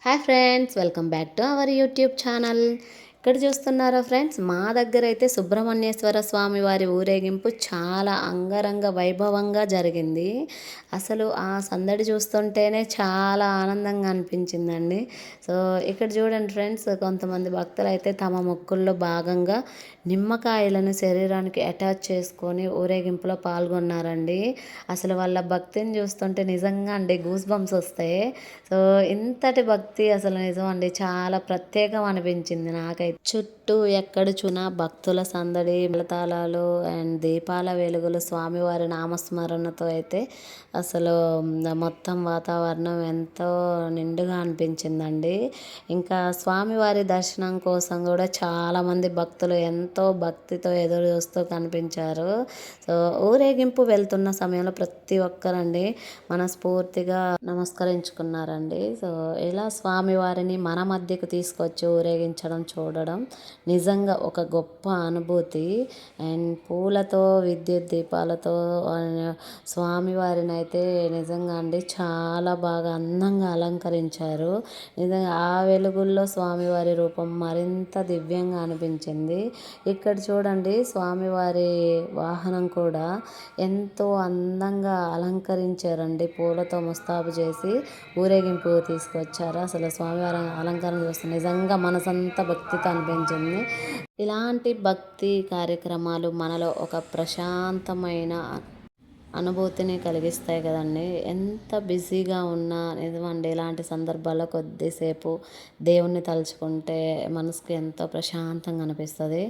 Hi friends, welcome back to our YouTube channel. ఇక్కడ చూస్తున్నారా friends, మా దగ్గర అయితే సుబ్రహ్మణ్యేశ్వర స్వామి వారి ఊరేగింపు చాలా అంగరంగ వైభవంగా జరిగింది. అసలు ఆ సందడి చూస్తుంటేనే చాలా ఆనందంగా అనిపించిందండి. సో ఇక్కడ చూడండి ఫ్రెండ్స్, కొంతమంది భక్తులు అయితే తమ మొక్కుల్లో భాగంగా నిమ్మకాయలను శరీరానికి అటాచ్ చేసుకొని ఊరేగింపులో పాల్గొన్నారండి. అసలు వాళ్ళ భక్తిని చూస్తుంటే నిజంగా అండి గూస్ బంప్స్ వస్తాయి. సో ఇంతటి భక్తి అసలు నిజం అండి, చాలా ప్రత్యేకం అనిపించింది నాకైతే. చుట్టూ ఎక్కడ చూనా భక్తుల సందడి, మేళతాళాలు అండ్ దీపాల వెలుగులు, స్వామివారి నామస్మరణతో అయితే అసలు మొత్తం వాతావరణం ఎంతో నిండుగా అనిపించిందండి. ఇంకా స్వామివారి దర్శనం కోసం కూడా చాలామంది భక్తులు ఎంతో భక్తితో ఎదురు చూస్తూ కనిపించారు. సో ఊరేగింపు వెళ్తున్న సమయంలో ప్రతి ఒక్కరండి మనస్ఫూర్తిగా నమస్కరించుకున్నారండి. సో ఇలా స్వామివారిని మన మధ్యకు తీసుకొచ్చి ఊరేగించడం చూడడం నిజంగా ఒక గొప్ప అనుభూతి. అండ్ పూలతో, విద్యుత్ దీపాలతో స్వామివారిని అయితే నిజంగా అండి చాలా బాగా అందంగా అలంకరించారు. నిజంగా ఆ వెలుగుల్లో స్వామివారి రూపం మరింత దివ్యంగా అనిపించింది. ఇక్కడ చూడండి, స్వామివారి వాహనం కూడా ఎంతో అందంగా అలంకరించారండి. పూలతో ముస్తాబు చేసి ఊరేగింపు తీసుకొచ్చారు. అసలు స్వామివారి అలంకరణ చూస్తే నిజంగా మనసంతా భక్తితో అనిపించింది. ఇలాంటి భక్తి కార్యక్రమాలు మనలో ఒక ప్రశాంతమైన అనుభూతిని కలిగిస్తాయి కదండి. ఎంత బిజీగా ఉన్నా నిజమండి, ఇలాంటి సందర్భాల్లో కొద్దిసేపు దేవుణ్ణి తలుచుకుంటే మనసుకు ఎంతో ప్రశాంతంగా అనిపిస్తుంది.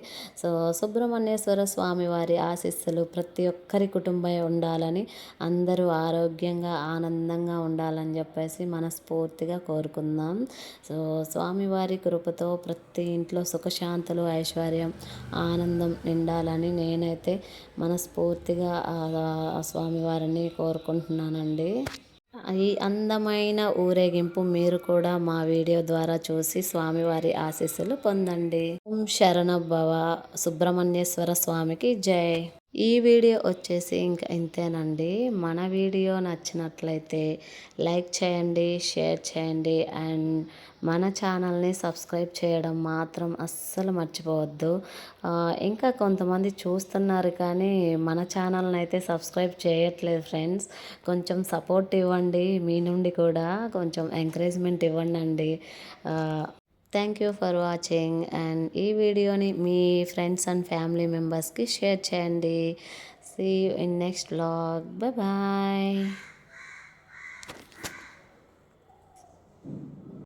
సో సుబ్రహ్మణ్యేశ్వర స్వామి వారి ఆశీస్సులు ప్రతి ఒక్కరి కుటుంబం ఉండాలని, అందరూ ఆరోగ్యంగా ఆనందంగా ఉండాలని చెప్పేసి మనస్ఫూర్తిగా కోరుకుందాం. సో స్వామివారి కృపతో ప్రతి ఇంట్లో సుఖశాంతులు, ఐశ్వర్యం, ఆనందం నిండాలని నేనైతే మనస్ఫూర్తిగా స్వామివారిని కోరుకుంటున్నానండి. ఈ అందమైన ఊరేగింపు మీరు కూడా మా వీడియో ద్వారా చూసి స్వామివారి ఆశీస్సులు పొందండి. ఓం శరణభవ. సుబ్రహ్మణ్యేశ్వర స్వామికి జై. ఈ వీడియో వచ్చేసి ఇంకా ఇంతేనండి. మన వీడియో నచ్చినట్లయితే లైక్ చేయండి, షేర్ చేయండి అండ్ మన ఛానల్ని సబ్స్క్రైబ్ చేయడం మాత్రం అస్సలు మర్చిపోవద్దు. ఇంకా కొంతమంది చూస్తున్నారు కానీ మన ఛానల్ని అయితే సబ్స్క్రైబ్ చేయట్లేదు ఫ్రెండ్స్. కొంచెం సపోర్ట్ ఇవ్వండి, మీ నుండి కూడా కొంచెం ఎంకరేజ్మెంట్ ఇవ్వండి అండి. Thank you for watching. And ఈ వీడియోని మీ ఫ్రెండ్స్ అండ్ ఫ్యామిలీ మెంబర్స్కి షేర్ చేయండి. See you in next vlog. Bye bye.